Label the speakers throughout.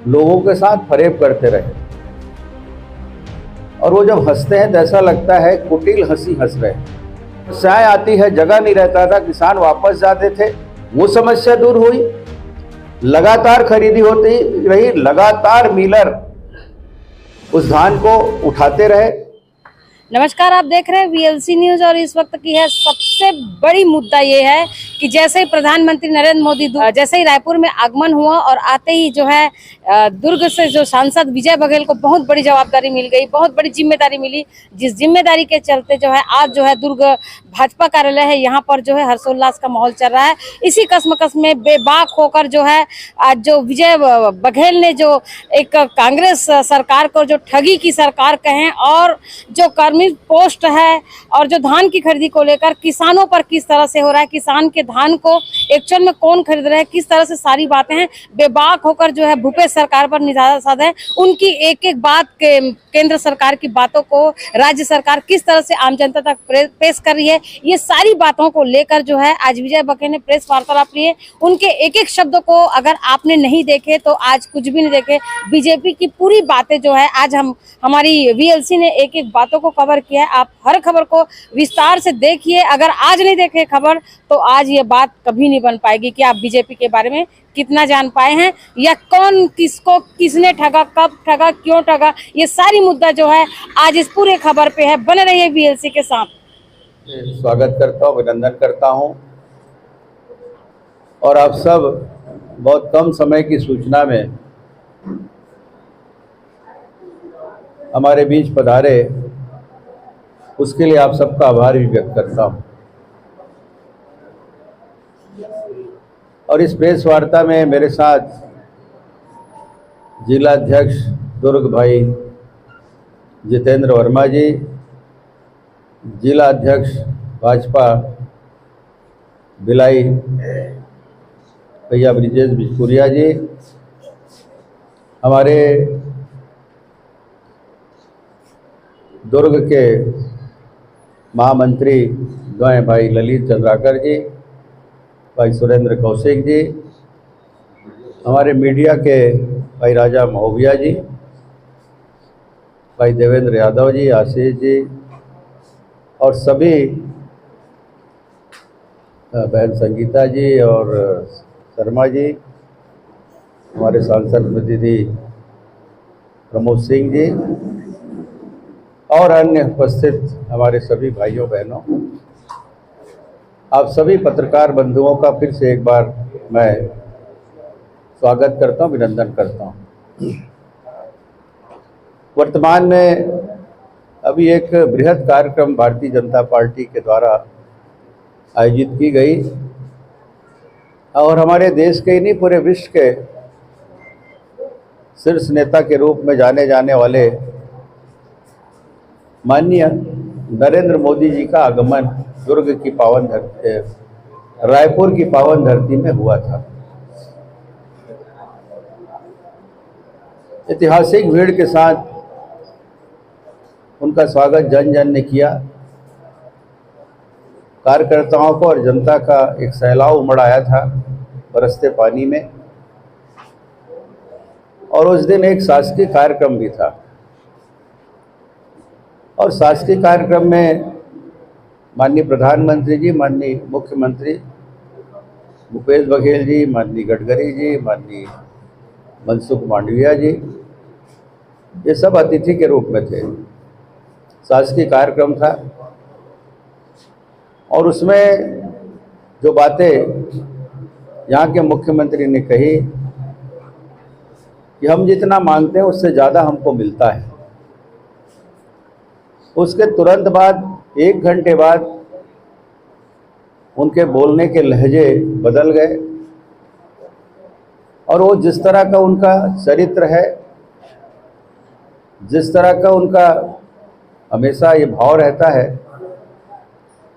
Speaker 1: लोगों के साथ फरेब करते रहे। और वो जब हंसते हैं तो ऐसा लगता है कुटिल हंसी हंस रहे हैं। चाय आती है, जगह नहीं रहता था, किसान वापस जाते थे, वो समस्या दूर हुई। लगातार खरीदी होती रही, लगातार मिलर उस धान को उठाते रहे।
Speaker 2: नमस्कार, आप देख रहे हैं वीएलसी न्यूज और इस वक्त की है सबसे बड़ी मुद्दा ये है कि जैसे ही प्रधानमंत्री नरेंद्र मोदी जैसे ही रायपुर में आगमन हुआ और आते ही जो है दुर्ग से जो सांसद विजय बघेल को बहुत बड़ी जवाबदारी मिल गई, बहुत बड़ी जिम्मेदारी मिली, जिस जिम्मेदारी के चलते जो है आज जो है दुर्ग भाजपा कार्यालय है, यहाँ पर जो है हर्षोल्लास का माहौल चल रहा है। इसी कसमकस में बेबाक होकर जो है आज जो विजय बघेल ने जो एक कांग्रेस सरकार को जो ठगी की सरकार कहें और जो कर्मी पोस्ट है और जो धान की खरीदी को लेकर किसानों पर किस तरह से हो रहा है, किसान के धान को एक्चुअल में कौन खरीद रहा है, किस तरह से सारी बातें हैं, बेबाक होकर जो है भूपेश सरकार पर निशाना साधा है। उनकी एक एक बात के केंद्र सरकार की बातों को राज्य सरकार किस तरह से आम जनता तक पेश कर रही है, ये सारी बातों को लेकर जो है आज विजय बघेल ने प्रेस वार्तालाप ली है। उनके एक एक शब्दों को अगर आपने नहीं देखे तो आज कुछ भी नहीं देखे। बीजेपी की पूरी बातें जो है आज हमारी वीएलसी ने एक एक बातों को कवर किया है। आप हर खबर को विस्तार से देखिए। अगर आज नहीं देखे खबर तो आज ये बात कभी नहीं बन पाएगी कि आप बीजेपी के बारे में कितना जान पाए हैं या कौन किसको किसने ठगा, कब ठगा, क्यों ठगा, ये सारी मुद्दा जो है आज इस पूरे खबर पे है। बने रहिए वीएलसी के साथ।
Speaker 1: स्वागत करता हूँ, अभिनंदन करता हूँ। और आप सब बहुत कम समय की सूचना में हमारे बीच पधारे, उसके लिए आप सबका आभार भी व्यक्त करता हूँ। और इस प्रेस वार्ता में मेरे साथ जिला अध्यक्ष दुर्ग भाई जितेंद्र वर्मा जी, जिला अध्यक्ष भाजपा भिलाई भैया ब्रिजेश बिजपुरिया जी, हमारे दुर्ग के महामंत्री द्वय भाई ललित चंद्राकर जी, भाई सुरेंद्र कौशिक जी, हमारे मीडिया के भाई राजा महोबिया जी, भाई देवेंद्र यादव जी, आशीष जी और सभी बहन संगीता जी और शर्मा जी, हमारे सांसद प्रतिनिधि प्रमोद सिंह जी और अन्य उपस्थित हमारे सभी भाइयों बहनों, आप सभी पत्रकार बंधुओं का फिर से एक बार मैं स्वागत करता हूं, अभिनंदन करता हूं। वर्तमान में अभी एक बृहद कार्यक्रम भारतीय जनता पार्टी के द्वारा आयोजित की गई और हमारे देश के ही नहीं पूरे विश्व के शीर्ष नेता के रूप में जाने जाने वाले माननीय नरेंद्र मोदी जी का आगमन दुर्ग की पावन धरती, रायपुर की पावन धरती में हुआ था। ऐतिहासिक भीड़ के साथ उनका स्वागत जन जन ने किया। कार्यकर्ताओं को और जनता का एक सैलाब उमड़ आया था बरसते पानी में। और उस दिन एक शासकीय कार्यक्रम भी था और शासकीय कार्यक्रम में माननीय प्रधानमंत्री जी, माननीय मुख्यमंत्री भूपेश बघेल जी, माननीय गडकरी जी, माननीय मनसुख मांडविया जी, ये सब अतिथि के रूप में थे। शासकीय कार्यक्रम था और उसमें जो बातें यहाँ के मुख्यमंत्री ने कही कि हम जितना मांगते हैं उससे ज़्यादा हमको मिलता है। उसके तुरंत बाद, एक घंटे बाद उनके बोलने के लहजे बदल गए और वो जिस तरह का उनका चरित्र है, जिस तरह का उनका हमेशा ये भाव रहता है,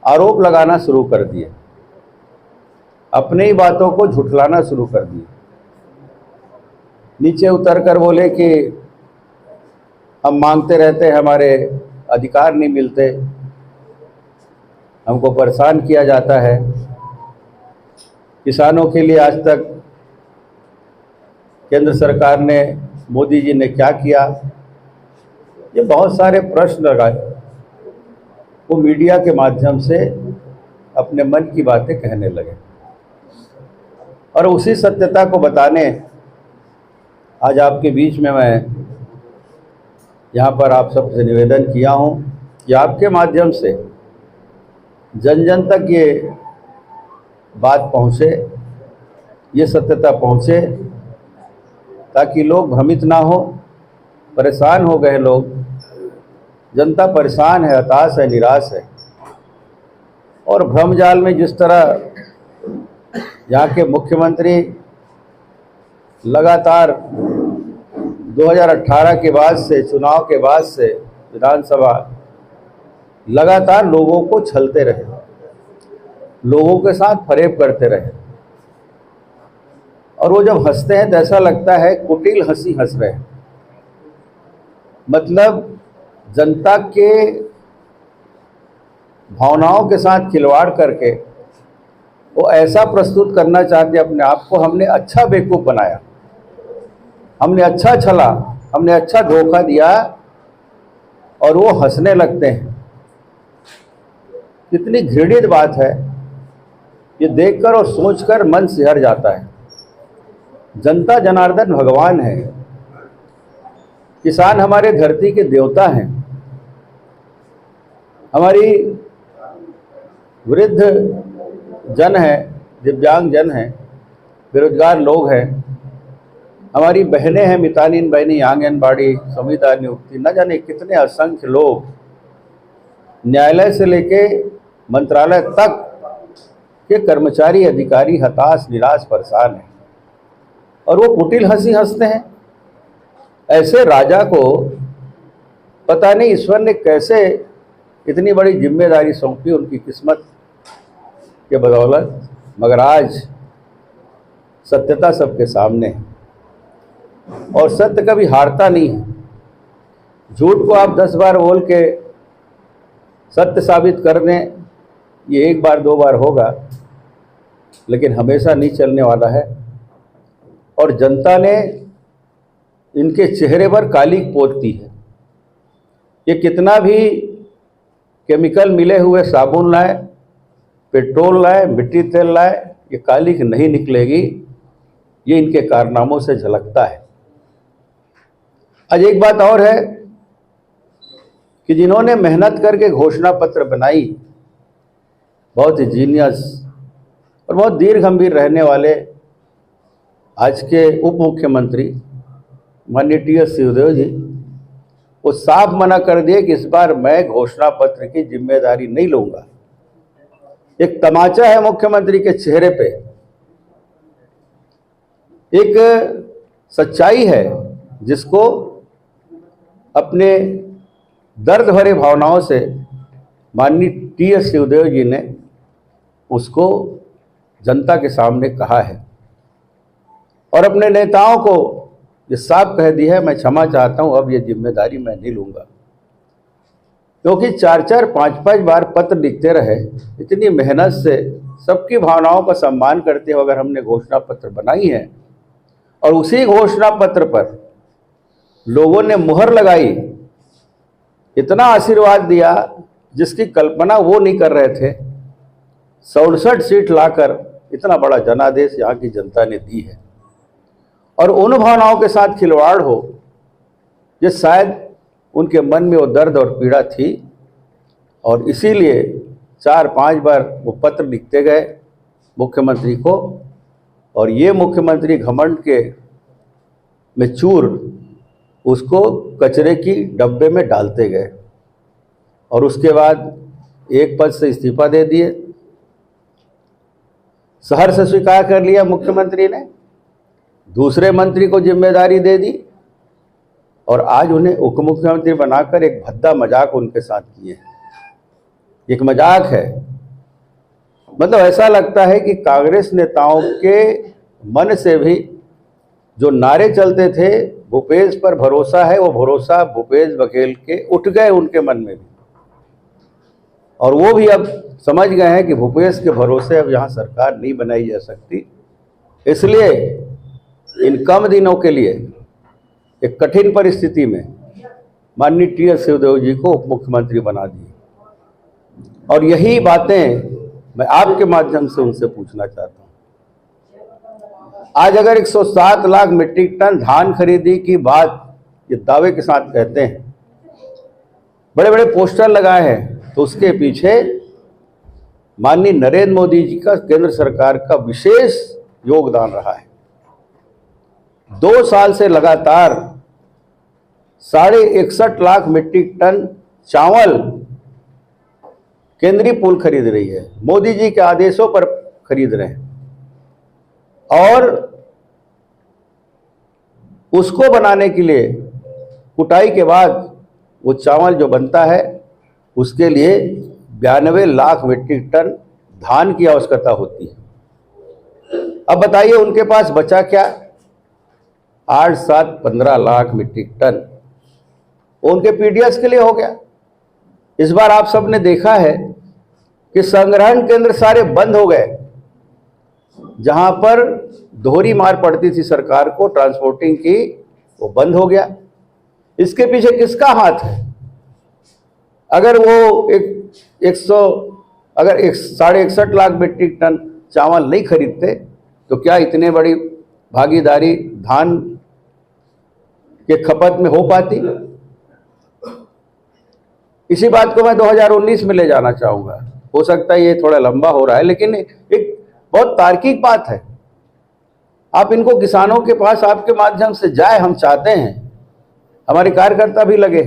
Speaker 1: आरोप लगाना शुरू कर दिए, अपनी ही बातों को झुठलाना शुरू कर दिए। नीचे उतर कर बोले कि हम मांगते रहते हैं, हमारे अधिकार नहीं मिलते, हमको परेशान किया जाता है। किसानों के लिए आज तक केंद्र सरकार ने, मोदी जी ने क्या किया, ये बहुत सारे प्रश्न लगाए। वो मीडिया के माध्यम से अपने मन की बातें कहने लगे और उसी सत्यता को बताने आज आपके बीच में मैं यहाँ पर आप सबसे निवेदन किया हूँ कि आपके माध्यम से जन जन तक ये बात पहुँचे, ये सत्यता पहुँचे, ताकि लोग भ्रमित ना हो, परेशान हो गए लोग। जनता परेशान है, हताश है, निराश है और भ्रमजाल में जिस तरह यहाँ के मुख्यमंत्री लगातार 2018 के बाद से, चुनाव के बाद से विधानसभा लगातार लोगों को छलते रहे, लोगों के साथ फरेब करते रहे और वो जब हंसते हैं तो ऐसा लगता है कुटिल हंसी हंस रहे हैं। मतलब जनता के भावनाओं के साथ खिलवाड़ करके वो ऐसा प्रस्तुत करना चाहते अपने आप को, हमने अच्छा बेवकूफ़ बनाया, हमने अच्छा छला, हमने अच्छा धोखा दिया और वो हंसने लगते हैं। कितनी घृणित बात है, ये देखकर और सोचकर मन सिहर जाता है। जनता जनार्दन भगवान है, किसान हमारे धरती के देवता हैं, हमारी वृद्ध जन है, दिव्यांग जन हैं, बेरोजगार लोग हैं, हमारी बहनें हैं, मितानिन बहनें, आंगनबाड़ी, संविदा नियुक्ति, न जाने कितने असंख्य लोग, न्यायालय से लेके मंत्रालय तक के कर्मचारी अधिकारी हताश, निराश, परेशान हैं और वो कुटिल हंसी हंसते हैं। ऐसे राजा को पता नहीं ईश्वर ने कैसे इतनी बड़ी जिम्मेदारी सौंपी उनकी किस्मत के बदौलत, मगर आज सत्यता सबके सामने है और सत्य कभी हारता नहीं है। झूठ को आप 10 बार बोल के सत्य साबित कर दें, ये 1 बार 2 बार होगा, लेकिन हमेशा नहीं चलने वाला है और जनता ने इनके चेहरे पर कालिक पोत दी है। ये कितना भी केमिकल मिले हुए साबुन लाए, पेट्रोल लाए, मिट्टी तेल लाए, ये कालिक नहीं निकलेगी, ये इनके कारनामों से झलकता है। आज एक बात और है कि जिन्होंने मेहनत करके घोषणा पत्र बनाई, बहुत ही जीनियस और बहुत दीर्घ गंभीर रहने वाले आज के उप मुख्यमंत्री माननीय टी.एस. सिंहदेव जी, वो साफ मना कर दिए कि इस बार मैं घोषणा पत्र की जिम्मेदारी नहीं लूंगा। एक तमाचा है मुख्यमंत्री के चेहरे पे, एक सच्चाई है जिसको अपने दर्द भरे भावनाओं से माननीय टी.एस. सिंहदेव जी ने उसको जनता के सामने कहा है और अपने नेताओं को ये साफ कह दी है, मैं क्षमा चाहता हूं, अब ये जिम्मेदारी मैं नहीं लूंगा। क्योंकि 4-4, 5-5 बार पत्र लिखते रहे, इतनी मेहनत से सबकी भावनाओं का सम्मान करते हुए अगर हमने घोषणा पत्र बनाई है और उसी घोषणा पत्र पर लोगों ने मुहर लगाई, इतना आशीर्वाद दिया जिसकी कल्पना वो नहीं कर रहे थे, 67 सीट लाकर इतना बड़ा जनादेश यहाँ की जनता ने दी है और उन भावनाओं के साथ खिलवाड़ हो जो शायद उनके मन में वो दर्द और पीड़ा थी और इसीलिए 4-5 बार वो पत्र लिखते गए मुख्यमंत्री को और ये मुख्यमंत्री घमंड के में चूर उसको कचरे की डब्बे में डालते गए और उसके बाद एक पद से इस्तीफा दे दिए। शहर से स्वीकार कर लिया मुख्यमंत्री ने, दूसरे मंत्री को जिम्मेदारी दे दी और आज उन्हें उप मुख्यमंत्री बनाकर एक भद्दा मजाक उनके साथ किए। एक मजाक है, मतलब ऐसा लगता है कि कांग्रेस नेताओं के मन से भी जो नारे चलते थे भूपेश पर भरोसा है, वो भरोसा भूपेश बघेल के उठ गए उनके मन में भी और वो भी अब समझ गए हैं कि भूपेश के भरोसे अब यहाँ सरकार नहीं बनाई जा सकती। इसलिए इन कम दिनों के लिए एक कठिन परिस्थिति में माननीय टी.एस. सिंहदेव जी को उप मुख्यमंत्री बना दिए। और यही बातें मैं आपके माध्यम से उनसे पूछना चाहता हूं। आज अगर 107 लाख मीट्रिक टन धान खरीदी की बात ये दावे के साथ कहते हैं, बड़े बड़े पोस्टर लगाए हैं, तो उसके पीछे माननीय नरेंद्र मोदी जी का, केंद्र सरकार का विशेष योगदान रहा है। 2 साल से लगातार 61.5 लाख मीट्रिक टन चावल केंद्रीय पूल खरीद रही है, मोदी जी के आदेशों पर खरीद रहे हैं। और उसको बनाने के लिए कुटाई के बाद वो चावल जो बनता है उसके लिए 92 लाख मीट्रिक टन धान की आवश्यकता होती है। अब बताइए उनके पास बचा क्या? 8, 7, 15 लाख मीट्रिक टन उनके पीडीएस के लिए हो गया। इस बार आप सबने देखा है कि संग्रहण केंद्र सारे बंद हो गए, जहां पर दोहरी मार पड़ती थी सरकार को ट्रांसपोर्टिंग की, वो बंद हो गया। इसके पीछे किसका हाथ है? अगर वो अगर 61.5 लाख मीट्रिक टन चावल नहीं खरीदते तो क्या इतने बड़ी भागीदारी धान के खपत में हो पाती? इसी बात को मैं 2019 में ले जाना चाहूंगा। हो सकता है ये थोड़ा लंबा हो रहा है, लेकिन एक बहुत तार्किक बात है। आप इनको किसानों के पास आपके माध्यम से जाए, हम चाहते हैं, हमारे कार्यकर्ता भी लगे,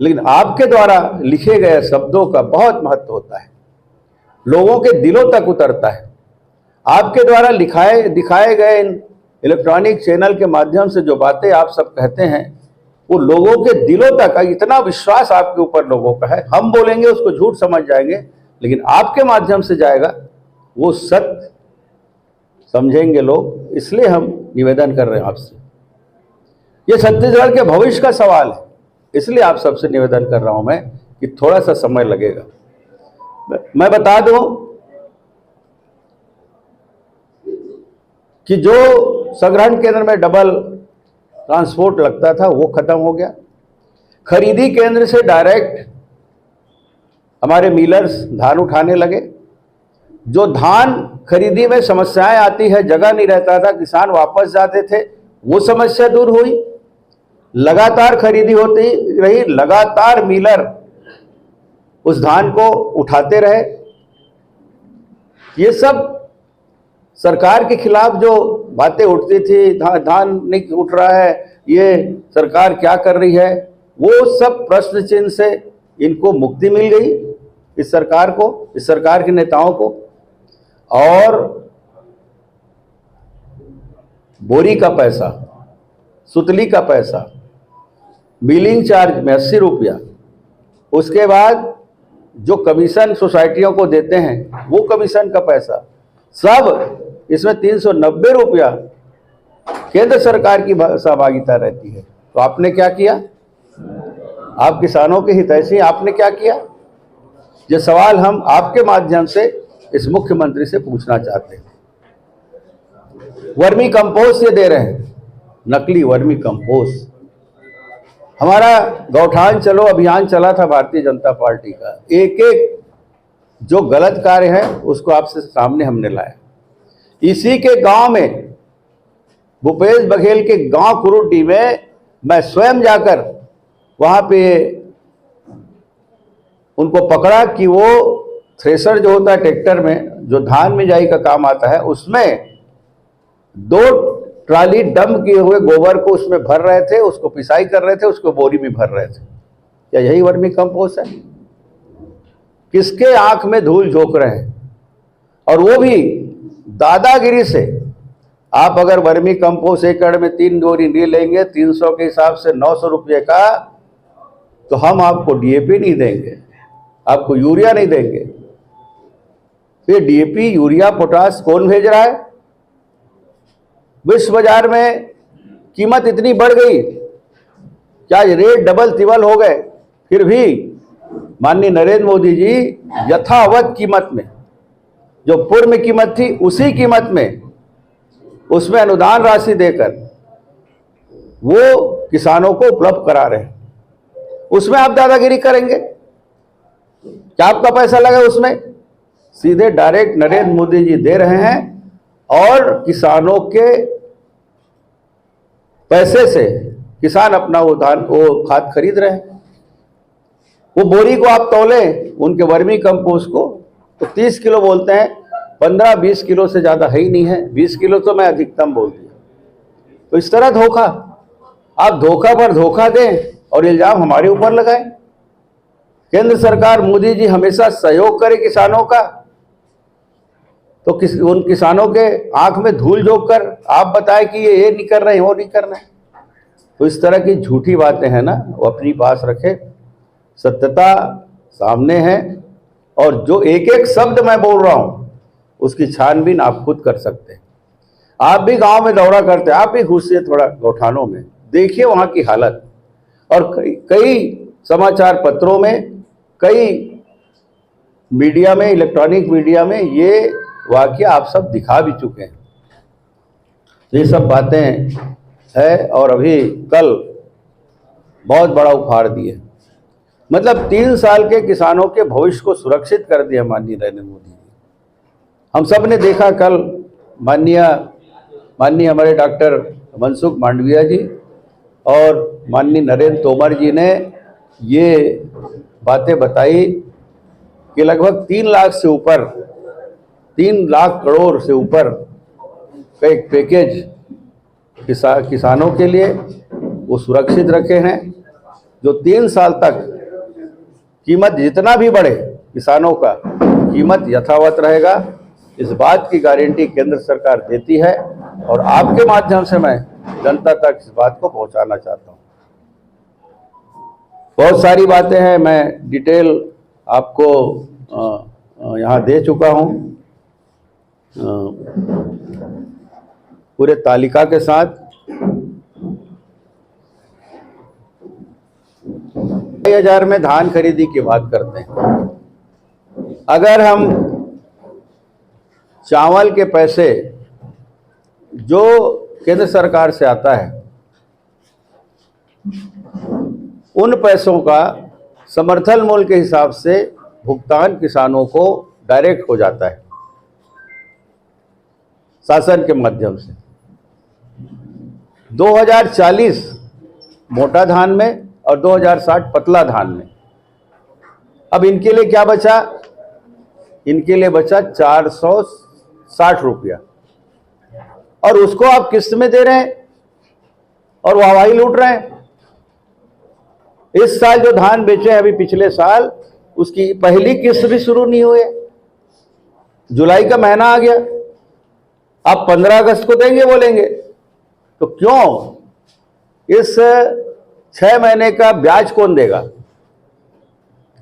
Speaker 1: लेकिन आपके द्वारा लिखे गए शब्दों का बहुत महत्व होता है, लोगों के दिलों तक उतरता है। आपके द्वारा दिखाए गए इन इलेक्ट्रॉनिक चैनल के माध्यम से जो बातें आप सब कहते हैं, वो लोगों के दिलों तक, इतना विश्वास आपके ऊपर लोगों का है। हम बोलेंगे उसको झूठ समझ जाएंगे, लेकिन आपके माध्यम से जाएगा वो सत्य समझेंगे लोग। इसलिए हम निवेदन कर रहे हैं आपसे, ये छत्तीसगढ़ के भविष्य का सवाल है, इसलिए आप सबसे निवेदन कर रहा हूं मैं कि थोड़ा सा समय लगेगा। मैं बता दूं कि जो संग्रहण केंद्र में डबल ट्रांसपोर्ट लगता था वो खत्म हो गया। खरीदी केंद्र से डायरेक्ट हमारे मिलर्स धान उठाने लगे। जो धान खरीदी में समस्याएं आती है, जगह नहीं रहता था, किसान वापस जाते थे, वो समस्या दूर हुई। लगातार खरीदी होती रही, लगातार मिलर उस धान को उठाते रहे। ये सब सरकार के खिलाफ जो बातें उठती थी, धान नहीं उठ रहा है, ये सरकार क्या कर रही है, वो सब प्रश्न चिन्ह से इनको मुक्ति मिल गई, इस सरकार को, इस सरकार के नेताओं को। और बोरी का पैसा, सुतली का पैसा, मिलिंग चार्ज में 80 रुपया, उसके बाद जो कमीशन सोसाइटियों को देते हैं वो कमीशन का पैसा, सब इसमें 390 रुपया केंद्र सरकार की सहभागिता रहती है। तो आपने क्या किया? आप किसानों के हितैषी, आपने क्या किया? ये सवाल हम आपके माध्यम से इस मुख्यमंत्री से पूछना चाहते हैं। वर्मी कंपोस्ट ये दे रहे हैं, नकली वर्मी कंपोस्ट। हमारा गौठान चलो अभियान चला था भारतीय जनता पार्टी का, एक एक जो गलत कार्य है उसको आपसे सामने हमने लाया। इसी के गांव में, भूपेश बघेल के गांव कुरुटी में मैं स्वयं जाकर वहां पे उनको पकड़ा कि वो थ्रेशर जो होता है ट्रैक्टर में, जो धान मिंजाई का काम आता है, उसमें 2 ट्राली डंप किए हुए गोबर को उसमें भर रहे थे, उसको पिसाई कर रहे थे, उसको बोरी में भर रहे थे। क्या यही वर्मी कंपोस्ट है? किसके आंख में धूल झोंक रहे हैं? और वो भी दादागिरी से। आप अगर वर्मी कंपोस्ट एकड़ में 3 बोरी नहीं लेंगे 300 के हिसाब से 900 रुपये का, तो हम आपको डीएपी नहीं देंगे, आपको यूरिया नहीं देंगे। ये डीएपी, यूरिया, पोटास कौन भेज रहा है? विश्व बाजार में कीमत इतनी बढ़ गई, क्या रेट डबल तिबल हो गए, फिर भी माननीय नरेंद्र मोदी जी यथावत कीमत में, जो पूर्व में कीमत थी उसी कीमत में उसमें अनुदान राशि देकर वो किसानों को उपलब्ध करा रहे हैं, उसमें आप दादागिरी करेंगे? क्या आपका पैसा लगा उसमें? सीधे डायरेक्ट नरेंद्र मोदी जी दे रहे हैं और किसानों के पैसे से किसान अपना वो खाद खरीद रहे हैं। वो बोरी को आप तौले उनके वर्मी कंपोस्ट को तो 30 किलो बोलते हैं, 15-20 किलो से ज़्यादा है ही नहीं है, 20 किलो तो मैं अधिकतम बोल दिया। तो इस तरह धोखा, आप धोखा पर धोखा दें और इल्जाम हमारे ऊपर लगाएं। केंद्र सरकार मोदी जी हमेशा सहयोग करे किसानों का, तो उन किसानों के आंख में धूल झोंक कर आप बताएं कि ये नहीं कर रहे हैं, वो नहीं कर रहे हैं। तो इस तरह की झूठी बातें हैं ना, वो अपनी पास रखे। सत्यता सामने है और जो एक एक शब्द मैं बोल रहा हूं उसकी छानबीन आप खुद कर सकते हैं। आप भी गांव में दौरा करते हैं, आप भी घुसिए थोड़ा गौठानों में, देखिए वहां की हालत। और कई समाचार पत्रों में, कई मीडिया में, इलेक्ट्रॉनिक मीडिया में ये वाकया आप सब दिखा भी चुके हैं। ये सब बातें है और अभी कल बहुत बड़ा उपहार दिए, मतलब 3 साल के किसानों के भविष्य को सुरक्षित कर दिया माननीय नरेंद्र मोदी जी। हम सब ने देखा कल माननीय हमारे डॉक्टर मनसुख मांडविया जी और माननीय नरेंद्र तोमर जी ने ये बातें बताई कि लगभग 3 लाख से ऊपर, 3 लाख करोड़ से ऊपर का एक पैकेज किसानों के लिए वो सुरक्षित रखे हैं, जो 3 साल तक कीमत जितना भी बढ़े किसानों का कीमत यथावत रहेगा। इस बात की गारंटी केंद्र सरकार देती है और आपके माध्यम से मैं जनता तक इस बात को पहुंचाना चाहता हूं। बहुत सारी बातें हैं, मैं डिटेल आपको यहां दे चुका हूं पूरे तालिका के साथ। 2000 में धान खरीदी की बात करते हैं। अगर हम चावल के पैसे जो केंद्र सरकार से आता है, उन पैसों का समर्थन मूल्य के हिसाब से भुगतान किसानों को डायरेक्ट हो जाता है शासन के माध्यम से। 2040 मोटा धान में और 2060 पतला धान में। अब इनके लिए क्या बचा? इनके लिए बचा 460 रुपया, और उसको आप किस्त में दे रहे हैं और वाहवाही लूट रहे हैं। इस साल जो धान बेचे हैं अभी पिछले साल, उसकी पहली किस्त भी शुरू नहीं हुई है। जुलाई का महीना आ गया, आप 15 अगस्त को देंगे बोलेंगे, तो क्यों? इस 6 महीने का ब्याज कौन देगा?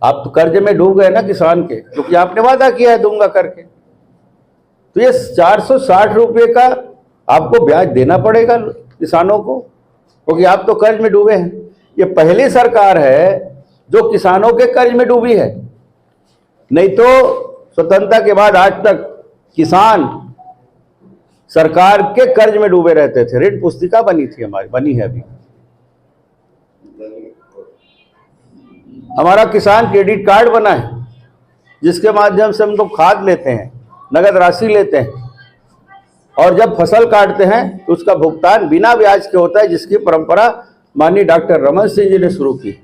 Speaker 1: आप तो कर्ज में डूब गए ना किसान के, क्योंकि आपने वादा किया है दूंगा करके। तो ये 460 रुपये का आपको ब्याज देना पड़ेगा किसानों को, क्योंकि आप तो कर्ज में डूबे हैं। ये पहली सरकार है जो किसानों के कर्ज में डूबी है। नहीं तो स्वतंत्रता के बाद आज तक किसान सरकार के कर्ज में डूबे रहते थे। ऋण पुस्तिका बनी थी हमारी, बनी है अभी। हमारा किसान क्रेडिट कार्ड बना है, जिसके माध्यम से हम लोग खाद लेते हैं, नगद राशि लेते हैं, और जब फसल काटते हैं तो उसका भुगतान बिना ब्याज के होता है, जिसकी परंपरा माननीय डॉक्टर रमन सिंह जी ने शुरू की।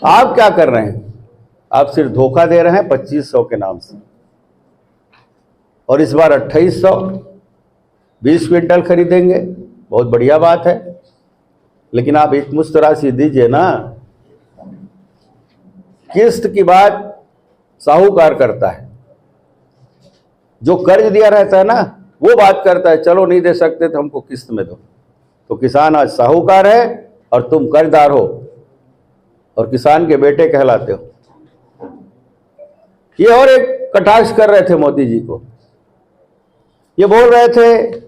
Speaker 1: आप क्या कर रहे हैं? आप सिर्फ धोखा दे रहे हैं 2500 के नाम से, और इस बार 2800 20 क्विंटल खरीदेंगे, बहुत बढ़िया बात है। लेकिन आप एक मुश्त राशि दीजिए ना। किस्त की बात साहूकार करता है, जो कर्ज दिया रहता है ना वो बात करता है चलो नहीं दे सकते तो हमको किस्त में दो। तो किसान आज साहूकार है और तुम कर्जदार हो और किसान के बेटे कहलाते हो। ये और एक कटाक्ष कर रहे थे मोदी जी को। ये बोल रहे थे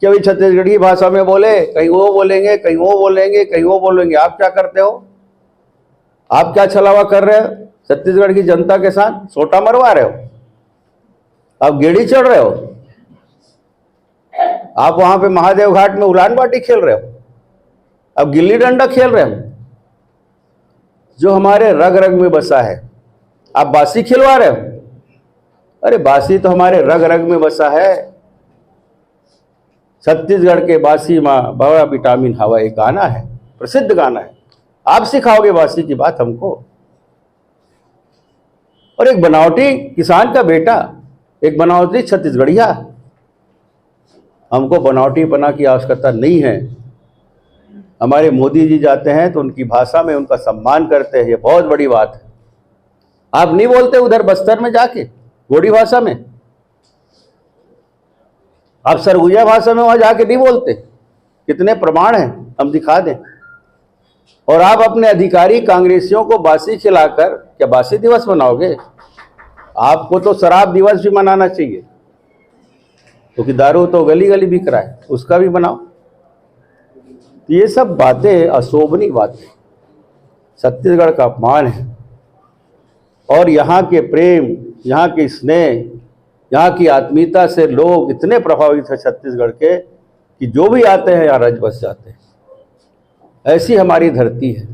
Speaker 1: कि अभी छत्तीसगढ़ी भाषा में बोले, कहीं वो बोलेंगे, कहीं वो बोलेंगे, कहीं वो बोलेंगे। आप क्या करते हो? आप क्या छलावा कर रहे हो छत्तीसगढ़ की जनता के साथ? सोटा मरवा रहे हो। आप गेड़ी चढ़ रहे हो, आप वहां पे महादेव घाट में उलान बाटी खेल रहे हो, अब गिल्ली डंडा खेल रहे हो। जो हमारे रग रग में बसा है, आप बासी खिलवा रहे हो। अरे बासी तो हमारे रग रग में बसा है। छत्तीसगढ़ के बासी माँ बड़ा विटामिन हवा, एक गाना है, प्रसिद्ध गाना है। आप सिखाओगे बासी की बात हमको? और एक बनावटी किसान का बेटा, एक बनावटी छत्तीसगढ़िया। हमको बनावटीपना की आवश्यकता नहीं है। हमारे मोदी जी जाते हैं तो उनकी भाषा में उनका सम्मान करते हैं, ये बहुत बड़ी बात है। आप नहीं बोलते उधर बस्तर में जाके गोड़ी भाषा में, आप सरगुजा भाषा में वहां जाके नहीं बोलते? कितने प्रमाण हैं, हम दिखा दें। और आप अपने अधिकारी कांग्रेसियों को बासी खिलाकर क्या बासी दिवस मनाओगे? आपको तो शराब दिवस भी मनाना चाहिए, क्योंकि दारू तो गली गली बिक रहा है, उसका भी बनाओ। ये सब बातें अशोभनीय बातें, छत्तीसगढ़ का अपमान है। और यहाँ के प्रेम, यहाँ के स्नेह, यहाँ की आत्मीयता से लोग इतने प्रभावित हैं छत्तीसगढ़ के कि जो भी आते हैं यहाँ रज बस जाते हैं। ऐसी हमारी धरती है,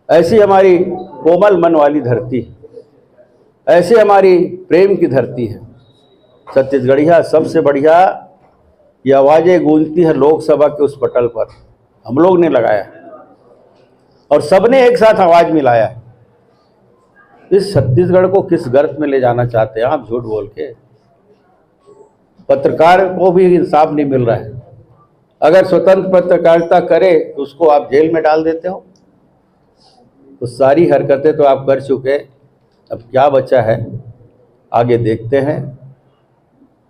Speaker 1: ऐसी हमारी कोमल मन वाली धरती है, ऐसी हमारी प्रेम की धरती है छत्तीसगढ़िया। सबसे बढ़िया ये आवाज़ें गूंजती है लोकसभा के उस पटल पर, हम लोग ने लगाया और सबने एक साथ आवाज़ मिलाया। इस छत्तीसगढ़ को किस गर्त में ले जाना चाहते हैं आप झूठ बोल के? पत्रकार को भी इंसाफ नहीं मिल रहा है। अगर स्वतंत्र पत्रकारिता करे तो उसको आप जेल में डाल देते हो। तो सारी हरकतें तो आप कर चुके, अब क्या बचा है आगे देखते हैं।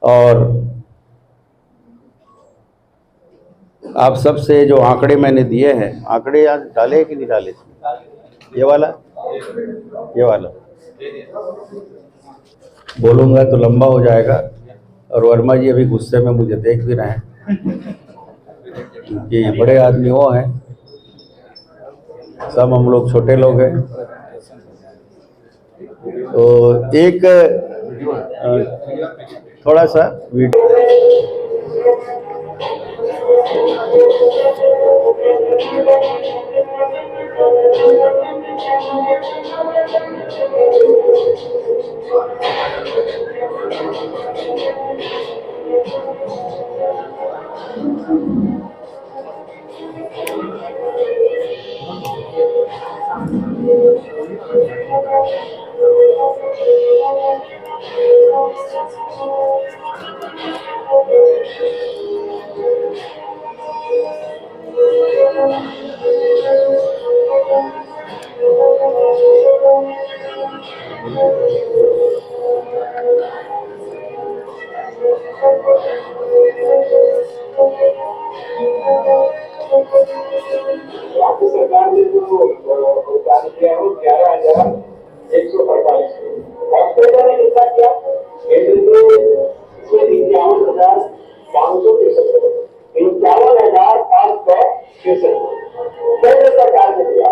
Speaker 1: और आप सबसे जो आंकड़े मैंने दिए हैं, आंकड़े आज डाले कि नहीं डाले? ये वाला बोलूंगा तो लंबा हो जाएगा। और वर्मा जी अभी गुस्से में मुझे देख भी रहे हैं, क्योंकि बड़े आदमी वो हैं, सब हम लोग छोटे लोग हैं। तो एक थोड़ा सा वीडियो
Speaker 3: राज्य सरकार ने जो भुगतान किया है 11,145 और केंद्र ने कितना किया? केंद्र ने इसमें 51,563 51,563 केंद्र सरकार ने दिया।